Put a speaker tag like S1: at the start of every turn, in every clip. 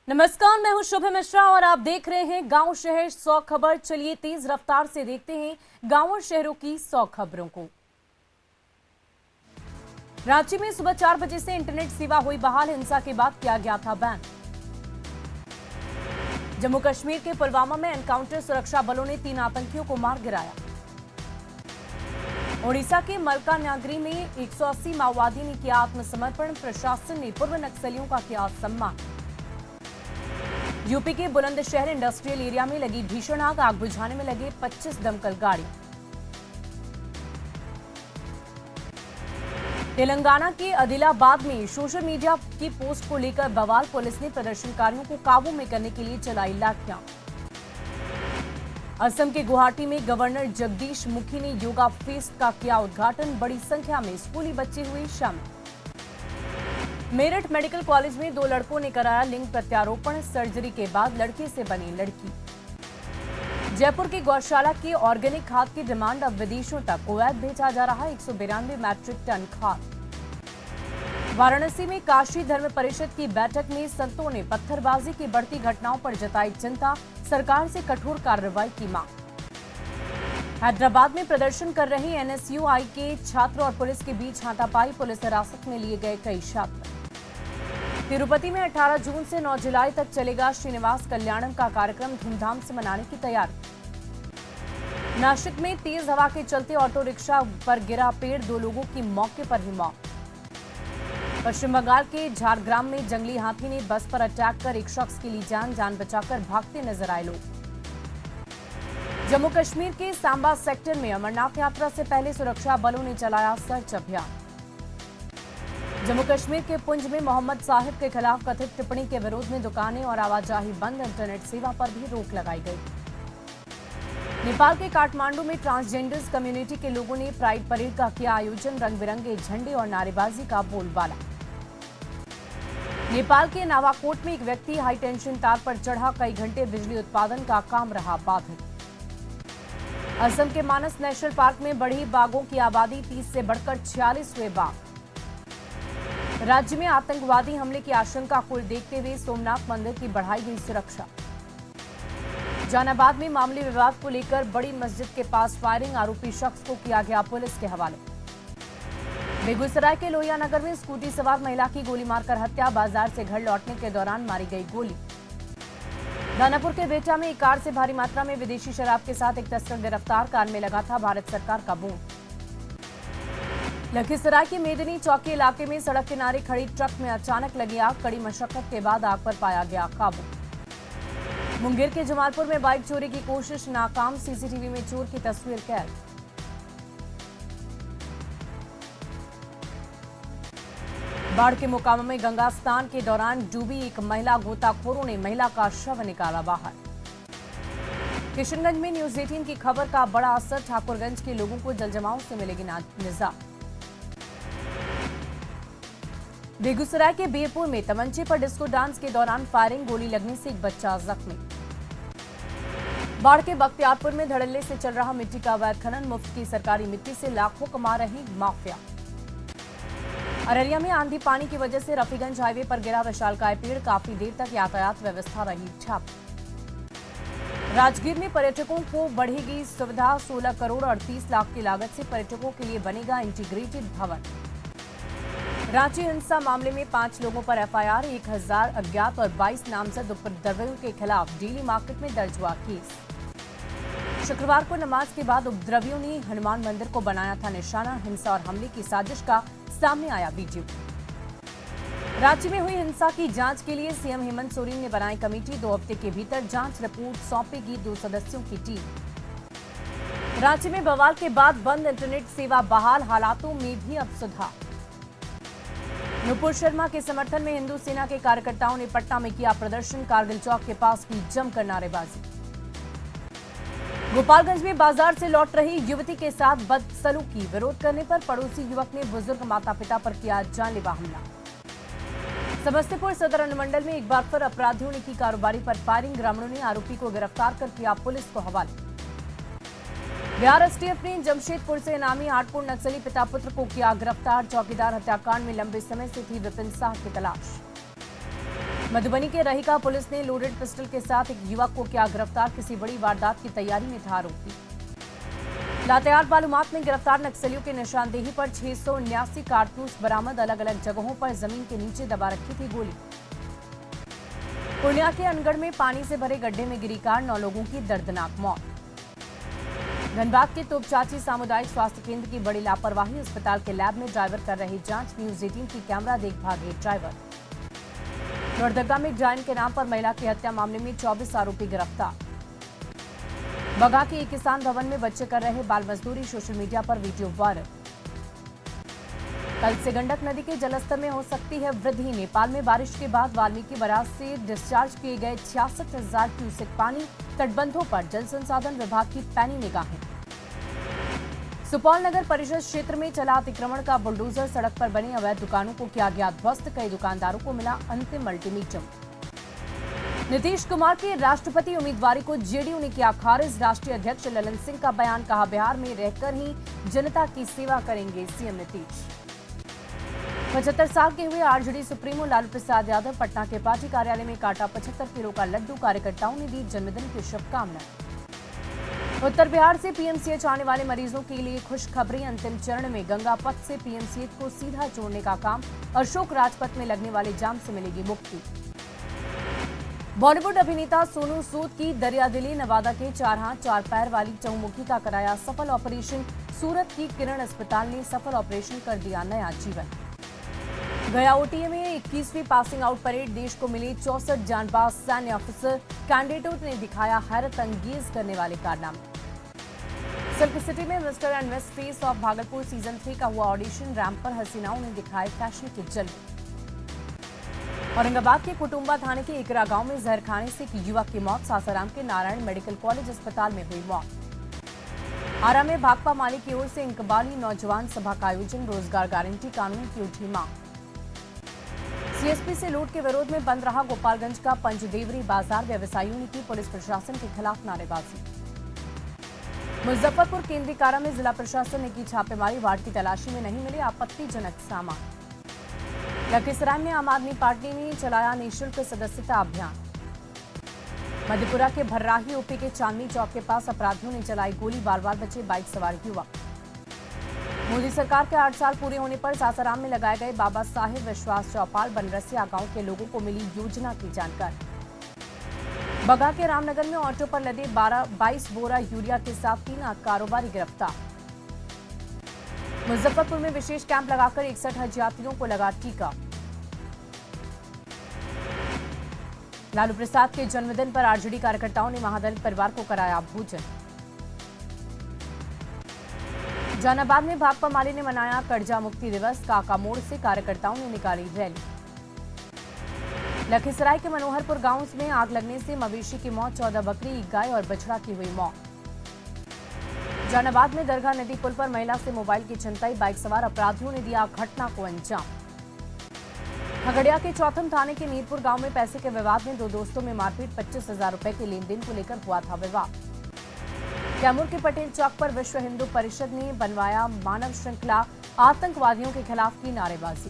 S1: नमस्कार, मैं हूं शुभ मिश्रा और आप देख रहे हैं गांव शहर 100 खबर। चलिए तेज रफ्तार से देखते हैं गांव और शहरों की 100 खबरों को। रांची में सुबह 4 बजे से इंटरनेट सेवा हुई बहाल, हिंसा के बाद किया गया था बैन। जम्मू कश्मीर के पुलवामा में एनकाउंटर, सुरक्षा बलों ने 3 आतंकियों को मार गिराया। ओडिशा के मलकानगिरी में 180 माओवादी ने किया आत्मसमर्पण, प्रशासन ने पूर्व नक्सलियों का किया सम्मान। यूपी के बुलंदशहर इंडस्ट्रियल एरिया में लगी भीषण आग, आग बुझाने में लगे 25 दमकल गाड़ी। तेलंगाना के आदिलाबाद में सोशल मीडिया की पोस्ट को लेकर बवाल, पुलिस ने प्रदर्शनकारियों को काबू में करने के लिए चलाई लाठियां। असम के गुवाहाटी में गवर्नर जगदीश मुखी ने योगा फेस्ट का किया उद्घाटन, बड़ी संख्या में स्कूली बच्चे हुए शामिल। मेरठ मेडिकल कॉलेज में 2 लड़कों ने कराया लिंग प्रत्यारोपण, सर्जरी के बाद लड़के से बनी लड़की। जयपुर की गौशाला की ऑर्गेनिक खाद की डिमांड अब विदेशों तक, कुवैत भेजा जा रहा 192 मैट्रिक टन खाद। वाराणसी में काशी धर्म परिषद की बैठक में संतों ने पत्थरबाजी की बढ़ती घटनाओं पर जताई चिंता, सरकार से कठोर कार्रवाई की मांग। हैदराबाद में प्रदर्शन कर रहे एनएसयूआई के छात्र और पुलिस के बीच हाथापाई, पुलिस हिरासत में लिए गए कई छात्र। तिरुपति में 18 जून से 9 जुलाई तक चलेगा श्रीनिवास कल्याणम का कार्यक्रम, धूमधाम से मनाने की तैयारी। नासिक में तेज हवा के चलते ऑटो रिक्शा पर गिरा पेड़, 2 लोगों की मौके पर ही मौत। पश्चिम बंगाल के झारग्राम में जंगली हाथी ने बस पर अटैक कर एक शख्स की ली जान बचाकर भागते नजर आए लोग। जम्मू कश्मीर के सांबा सेक्टर में अमरनाथ यात्रा से पहले सुरक्षा बलों ने चलाया सर्च अभियान। जम्मू कश्मीर के पुंछ में मोहम्मद साहिब के खिलाफ कथित टिप्पणी के विरोध में दुकानें और आवाजाही बंद, इंटरनेट सेवा पर भी रोक लगाई गई। नेपाल के काठमांडू में ट्रांसजेंडर्स कम्युनिटी के लोगों ने प्राइड परेड का किया आयोजन, रंग बिरंगे झंडे और नारेबाजी का बोलबाला। नेपाल के नावाकोट में एक व्यक्ति हाई टेंशन तार पर चढ़ा, कई घंटे बिजली उत्पादन का काम रहा बाधित। असम के मानस नेशनल पार्क में बढ़ी बाघों की आबादी, 30 से बढ़कर 46 हुए बाघ। राज्य में आतंकवादी हमले की आशंका को देखते हुए सोमनाथ मंदिर की बढ़ाई गई सुरक्षा। जहानाबाद में मामूली विवाद को लेकर बड़ी मस्जिद के पास फायरिंग, आरोपी शख्स को किया गया पुलिस के हवाले। बेगूसराय के लोहिया नगर में स्कूटी सवार महिला की गोली मारकर हत्या, बाजार से घर लौटने के दौरान मारी गई गोली। दानापुर के बेटा में एक कार से भारी मात्रा में विदेशी शराब के साथ एक तस्कर गिरफ्तार, कार में लगा था भारत सरकार का बोर्ड। लखीसराय के मेदनी चौकी इलाके में सड़क किनारे खड़ी ट्रक में अचानक लगी आग, कड़ी मशक्कत के बाद आग पर पाया गया काबू। मुंगेर के जमालपुर में बाइक चोरी की कोशिश नाकाम, सीसीटीवी में चोर की तस्वीर कैद। बाढ़ के मोकामा में गंगा स्नान के दौरान डूबी एक महिला, गोताखोरों ने महिला का शव निकाला बाहर। किशनगंज में न्यूज 18 की खबर का बड़ा असर, ठाकुरगंज के लोगों को जलजमाव से मिलेगी निजात। बेगूसराय के बीरपुर में तमंचे पर डिस्को डांस के दौरान फायरिंग, गोली लगने से एक बच्चा जख्मी। बाढ़ के बख्तियारपुर में धड़ल्ले से चल रहा मिट्टी का अवैध खनन, मुफ्त की सरकारी मिट्टी से लाखों कमा रही माफिया। अररिया में आंधी पानी की वजह से रफीगंज हाईवे पर गिरा विशालकाय पेड़, काफी देर तक यातायात व्यवस्था रही ठप। राजगीर में पर्यटकों को बढ़ेगी सुविधा, 16 करोड़ 38 लाख की लागत से पर्यटकों के लिए बनेगा इंटीग्रेटेड भवन। रांची हिंसा मामले में 5 लोगों पर एफआईआर, 1000 अज्ञात और 22 नामजद उपद्रवियों के खिलाफ डेली मार्केट में दर्ज हुआ केस। शुक्रवार को नमाज के बाद उपद्रवियों ने हनुमान मंदिर को बनाया था निशाना, हिंसा और हमले की साजिश का सामने आया वीडियो। रांची में हुई हिंसा की जांच के लिए सीएम हेमंत सोरेन ने बनाई कमेटी, 2 हफ्ते के भीतर जांच रिपोर्ट सौंपेगी 2 सदस्यों की टीम। रांची में बवाल के बाद बंद इंटरनेट सेवा बहाल, हालातों में भी अब सुधार। नुपुर शर्मा के समर्थन में हिंदू सेना के कार्यकर्ताओं ने पटना में किया प्रदर्शन, कारगिल चौक के पास की जमकर नारेबाजी। गोपालगंज में बाजार से लौट रही युवती के साथ बदसलूकी, विरोध करने पर पड़ोसी युवक ने बुजुर्ग माता पिता पर किया जानलेवा हमला। समस्तीपुर सदर अनुमंडल में एक बार फिर अपराधियों ने की कारोबारी पर फायरिंग, ग्रामीणों ने आरोपी को गिरफ्तार कर किया पुलिस को हवाले। बिहार एसटीएफ ने जमशेदपुर से इनामी हाटपुर नक्सली पिता पुत्र को किया गिरफ्तार, चौकीदार हत्याकांड में लंबे समय से थी विपिन साह की तलाश। मधुबनी के रहीका पुलिस ने लोडेड पिस्टल के साथ एक युवक को किया गिरफ्तार। किसी बड़ी वारदात की तैयारी में था आरोपी। लातेहार मालूमात में गिरफ्तार नक्सलियों की निशानदेही पर 679 कारतूस बरामद। अलग अलग जगहों पर जमीन के नीचे दबा रखी थी गोली। पूर्णिया के अनगढ़ में पानी से भरे गड्ढे में गिरी कार, 9 लोगों की दर्दनाक मौत। धनबाद के तोपचाची सामुदायिक स्वास्थ्य केंद्र की बड़ी लापरवाही। अस्पताल के लैब में ड्राइवर कर रही जांच, न्यूज 18 की कैमरा देख भागे ड्राइवर। लोहरदगा में जायन के नाम पर महिला की हत्या मामले में 24 आरोपी गिरफ्तार। बगा के एक किसान भवन में बच्चे कर रहे बाल मजदूरी, सोशल मीडिया पर वीडियो वायरल। कल से गंडक नदी के जलस्तर में हो सकती है वृद्धि। नेपाल में बारिश के बाद वाल्मीकि बराज से डिस्चार्ज किए गए 66,000 क्यूसेक पानी। तटबंधों पर जल संसाधन विभाग की पैनी निगाहें। सुपौल नगर परिषद क्षेत्र में चला अतिक्रमण का बुलडोजर। सड़क पर बनी अवैध दुकानों को किया गया ध्वस्त। कई दुकानदारों को मिला अंतिम अल्टीमेटम। नीतीश कुमार की राष्ट्रपति उम्मीदवारी को जेडीयू ने किया खारिज। राष्ट्रीय अध्यक्ष ललन सिंह का बयान, कहा बिहार में रहकर ही जनता की सेवा करेंगे सीएम नीतीश। 75 साल के हुए आरजेडी सुप्रीमो लालू प्रसाद यादव पटना के पार्टी कार्यालय में काटा 75 किलो का लड्डू। कार्यकर्ताओं ने दी जन्मदिन की शुभकामनाएं। उत्तर बिहार से पीएमसीएच आने वाले मरीजों के लिए खुशखबरी। अंतिम चरण में गंगा पथ से पीएमसीएच को सीधा जोड़ने का काम। अशोक राजपथ में लगने वाले जाम से मिलेगी मुक्ति। बॉलीवुड अभिनेता सोनू सूद की दरियादिली। नवादा के 4 हाथ 4 पैर वाली चहुमुखी का कराया सफल ऑपरेशन। सूरत की किरण अस्पताल ने सफल ऑपरेशन कर दिया नया जीवन। गया ओटीए में 21वीं पासिंग आउट परेड। देश को मिले 64 जानबाज सैन्य अफसर। कैंडिडेटों ने दिखाया हैरत अंगेज करने वाले कारनामे। सिल्क सिटी में mister and miss face of Bhagalpur season 3 का हुआ ऑडिशन। रैंप पर हसीनाओं ने दिखाए फैशन के जलवे। औरंगाबाद के कुटुंबा थाने के एकरा गांव में जहर खाने से एक युवक की मौत। सासाराम के नारायण मेडिकल कॉलेज अस्पताल में हुई मौत। आरा में भाकपा माले की ओर से इंकबाली नौजवान सभा का आयोजन। रोजगार गारंटी कानून की उठी मांग। सीएसपी से लूट के विरोध में बंद रहा गोपालगंज का पंचदेवरी बाजार। व्यवसायियों ने की पुलिस प्रशासन के खिलाफ नारेबाजी। मुजफ्फरपुर केंद्रीय कारा में जिला प्रशासन ने की छापेमारी। वार्ड की तलाशी में नहीं मिले आपत्तिजनक सामान। लखीसराय में आम आदमी पार्टी ने चलाया निःशुल्क सदस्यता अभियान। मधेपुरा के भर्राही ओपी के चांदनी चौक के पास अपराधियों ने चलाई गोली। बाल बाल बचे बाइक सवार युवक। मोदी सरकार के 8 साल पूरे होने पर सासाराम में लगाए गए बाबा साहेब विश्वास चौपाल। बनरसिया गांव के लोगों को मिली योजना की जानकारी। बगा के रामनगर में ऑटो पर लदे 22 बोरा यूरिया के साथ 3 कारोबारी गिरफ्तार। मुजफ्फरपुर में विशेष कैंप लगाकर 61 हज यात्रियों को लगा टीका। लालू प्रसाद के जन्मदिन पर आरजेडी कार्यकर्ताओं ने महादलित परिवार को कराया भोजन। जहानाबाद में भाकपा माले ने मनाया कर्जा मुक्ति दिवस। काका मोड़ से कार्यकर्ताओं ने निकाली रैली। लखीसराय के मनोहरपुर गांव में आग लगने से मवेशी की मौत। 14 बकरी, एक गाय और बछड़ा की हुई मौत। जहानाबाद में दरगाह नदी पुल पर महिला से मोबाइल की छिनताई। बाइक सवार अपराधियों ने दिया घटना को अंजाम। खगड़िया के चौथम थाने के मीरपुर गांव में पैसे के विवाद में 2 दोस्तों में मारपीट। 25,000 रुपए के लेन देन को लेकर हुआ था विवाद। कैमूर के पटेल चौक पर विश्व हिंदू परिषद ने बनवाया मानव श्रृंखला। आतंकवादियों के खिलाफ की नारेबाजी।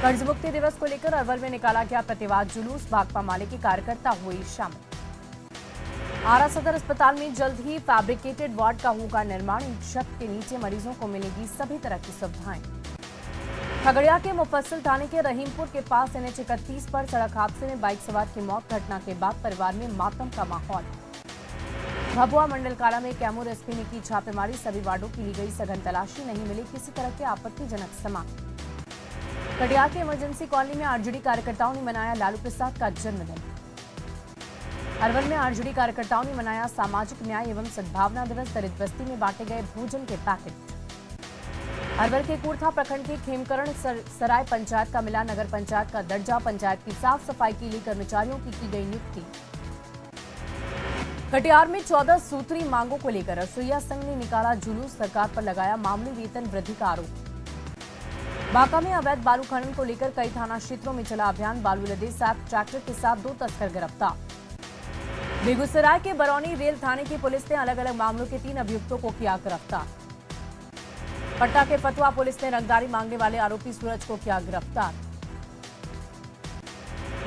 S1: कर्ज मुक्ति दिवस को लेकर अरवल में निकाला गया प्रतिवाद जुलूस। भाकपा माले के कार्यकर्ता हुए शामिल। आरा सदर अस्पताल में जल्द ही फैब्रिकेटेड वार्ड का होगा निर्माण। एक छत के नीचे मरीजों को मिलेगी सभी तरह की सुविधाएं। खगड़िया के मुफस्सिल थाने के रहीमपुर के पास NH 31 पर सड़क हादसे में बाइक सवार की मौत। घटना के बाद परिवार में मातम का माहौल। भभुआ मंडल कारा में कैमूर एसपी ने की छापेमारी। सभी वार्डों की ली गई सघन तलाशी। नहीं मिले किसी तरह के आपत्तिजनक सामान। कटिहार के इमरजेंसी कॉलोनी में आरजेडी कार्यकर्ताओं ने मनाया लालू प्रसाद का जन्मदिन। अरवल में आरजेडी कार्यकर्ताओं ने मनाया सामाजिक न्याय एवं सद्भावना दिवस। दलित बस्ती में बांटे गए भोजन के पैकेट। अरवल के कूर्था प्रखंड के खेमकरण सराय पंचायत का मिला नगर पंचायत का दर्जा। पंचायत की साफ सफाई के लिए कर्मचारियों की गई नियुक्ति। कटिहार में 14 सूत्री मांगों को लेकर रसोईया संघ ने निकाला जुलूस। सरकार पर लगाया मामूली वेतन वृद्धि का आरोप। बांका में अवैध बालू खनन को लेकर कई थाना क्षेत्रों में चला अभियान। बालू लदे 7 ट्रैक्टर के साथ 2 तस्कर गिरफ्तार। बेगूसराय के बरौनी रेल थाने की पुलिस ने अलग अलग मामलों के 3 अभियुक्तों को किया गिरफ्तार। पटना के फतुहा पुलिस ने रंगदारी मांगने वाले आरोपी सूरज को किया गिरफ्तार।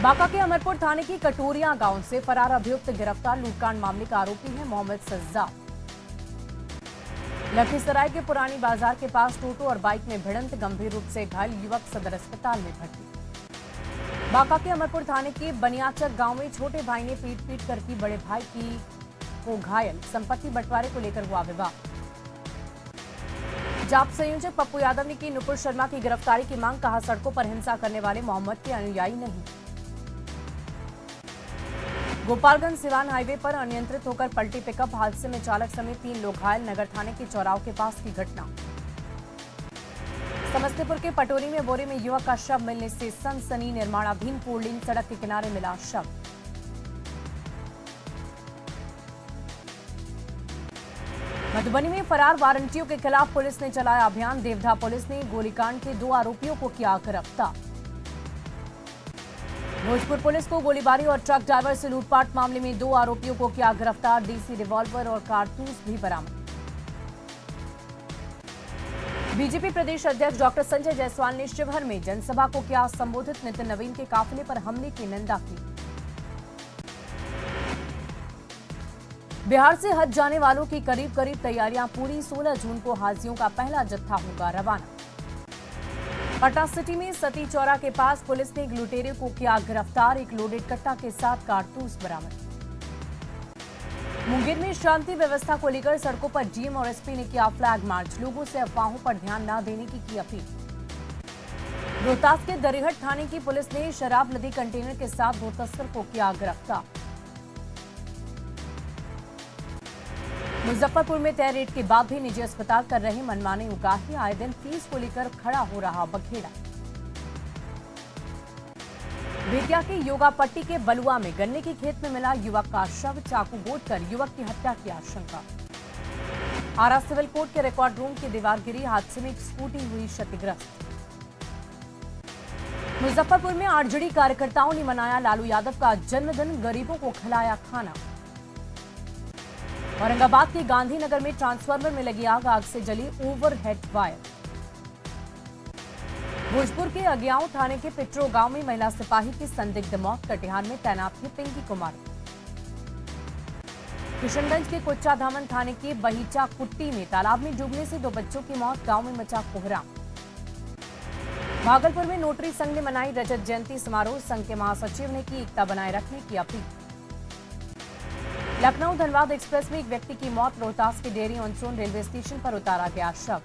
S1: बांका के अमरपुर थाने की कटोरिया गांव से फरार अभियुक्त गिरफ्तार। लूटकांड मामले का आरोपी है मोहम्मद सज्जाद। लखीसराय के पुरानी बाजार के पास टोटो और बाइक में भिड़ंत, गंभीर रूप से घायल युवक सदर अस्पताल में भर्ती। बांका के अमरपुर थाने के बनियाचक गांव में छोटे भाई ने पीट कर की बड़े भाई को घायल। संपत्ति बंटवारे को लेकर हुआ विवाद। जाप संयोजक पप्पू यादव ने की नुपुर शर्मा की गिरफ्तारी की मांग। कहा, सड़कों पर हिंसा करने वाले मोहम्मद के अनुयायी नहीं। गोपालगंज सिवान हाईवे पर अनियंत्रित होकर पलटी पिकअप, हादसे में चालक समेत 3 लोग घायल। नगर थाने के चौराहे के पास की घटना। समस्तीपुर के पटोरी में बोरे में युवक का शव मिलने से सनसनी। निर्माणाधीन फोरलेन सड़क के किनारे मिला शव। मधुबनी में फरार वारंटियों के खिलाफ पुलिस ने चलाया अभियान। देवधा पुलिस ने गोलीकांड के 2 आरोपियों को किया गिरफ्तार। भोजपुर पुलिस को गोलीबारी और ट्रक ड्राइवर से लूटपाट मामले में 2 आरोपियों को किया गिरफ्तार। देसी रिवॉल्वर और कारतूस भी बरामद। बीजेपी प्रदेश अध्यक्ष डॉक्टर संजय जायसवाल ने शिवहर में जनसभा को किया संबोधित। नितिन नवीन के काफिले पर हमले की निंदा की। बिहार से हज जाने वालों की करीब तैयारियां पूरी। 16 जून को हाजियों का पहला जत्था होगा रवाना। पटना सिटी में सती चौरा के पास पुलिस ने एक लुटेरे को किया गिरफ्तार। एक लोडेड कट्टा के साथ कारतूस बरामद। मुंगेर में शांति व्यवस्था को लेकर सड़कों पर डीएम और एसपी ने किया फ्लैग मार्च। लोगों से अफवाहों पर ध्यान न देने की अपील। रोहतास के दरिहट थाने की पुलिस ने शराब लदी कंटेनर के साथ 2 तस्कर को किया गिरफ्तार। मुजफ्फरपुर में तय रेट के बाद भी निजी अस्पताल कर रहे मनमाने उगाही। आए दिन फीस को लेकर खड़ा हो रहा बखेड़ा। बेतिया के योगापट्टी के बलुआ में गन्ने की खेत में मिला युवक का शव। चाकू गोदकर युवक की हत्या की आशंका। आरा सिविल कोर्ट के रिकॉर्ड रूम की दीवार गिरी। हादसे में एक स्कूटी हुई क्षतिग्रस्त। मुजफ्फरपुर में आरजेडी कार्यकर्ताओं ने मनाया लालू यादव का जन्मदिन। गरीबों को खिलाया खाना। औरंगाबाद के गांधीनगर में ट्रांसफार्मर में लगी आग से जली ओवरहेड वायर। भोजपुर के अगियाओं थाने के पिट्रो गांव में महिला सिपाही की संदिग्ध मौत। कटिहार में तैनात थी पिंकी कुमार। किशनगंज के कुच्चा धामन थाने के बहीचा कुट्टी में तालाब में डूबने से 2 बच्चों की मौत। गांव में मचा कोहराम। भागलपुर में नोटरी संघ ने मनाई रजत जयंती समारोह। संघ के महासचिव ने की एकता बनाए रखने की अपील। लखनऊ धनबाद एक्सप्रेस में एक व्यक्ति की मौत। रोहतास के डेयरी ऑन सोन रेलवे स्टेशन पर उतारा गया शव।